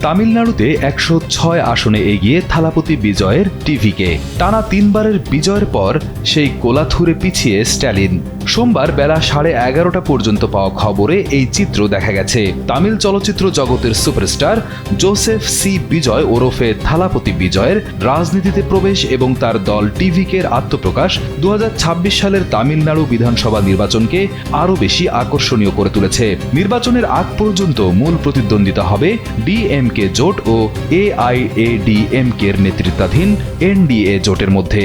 তামিলনাড়ুতে 106 আসনে এগিয়ে থালাপতি বিজয়ের টিভিকে। টানা 3 বারের বিজয়ের পর সেই কোলাথুরে পিছিয়ে স্ট্যালিন। সোমবার বেলা 11:30 পর্যন্ত পাওয়া খবরে এই চিত্র দেখা গেছে। তামিল চলচ্চিত্র জগতের সুপারস্টার জোসেফ সি বিজয় ওরফে থালাপতি বিজয়ের রাজনীতিতে প্রবেশ এবং তার দল টিভিকের আত্মপ্রকাশ 2026 সালের তামিলনাড়ু বিধানসভা নির্বাচনকে আরও বেশি আকর্ষণীয় করে তুলেছে। নির্বাচনের আগ পর্যন্ত মূল প্রতিদ্বন্দ্বিতা হবে ডিএমকে জোট ও এআইএডিএমকে এর নেতৃত্বাধীন এনডিএ জোটের মধ্যে।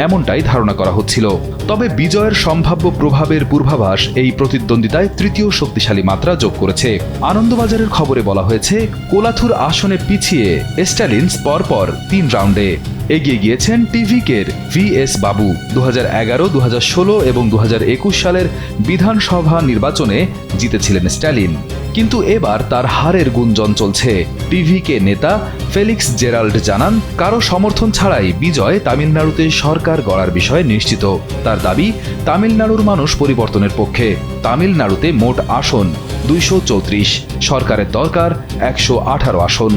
এমনটাই ধারণা করা হচ্ছিল। তবে বিজয়ের সম্ভাব্য প্রভাবের পূর্বাভাস এই প্রতিদ্বন্দ্বিতায় তৃতীয় শক্তিশালী মাত্রা যোগ করেছে। আনন্দবাজারের খবরে বলা হয়েছে, কোলাথুর আসনে পিছিয়ে স্ট্যালিন পরপর 3 রাউন্ডে এগিয়ে গিয়েছেন টিভিকের ভিএস বাবু। 2011, 2016 এবং 2021 সালের বিধানসভা নির্বাচনে জিতেছিলেন স্ট্যালিন, কিন্তু এবার তার হারের গুঞ্জন চলছে। টিভিকে নেতা ফেলিক্স জেরাল্ড জানান, কারো সমর্থন ছাড়াই বিজয় তামিলনাড়ুতে সরকার গড়ার বিষয়ে নিশ্চিত। তার দাবি, তামিলনাড়ুর মানুষ পরিবর্তনের পক্ষে। তামিলনাড়ুতে মোট আসন 234, সরকারের দরকার 118 আসন।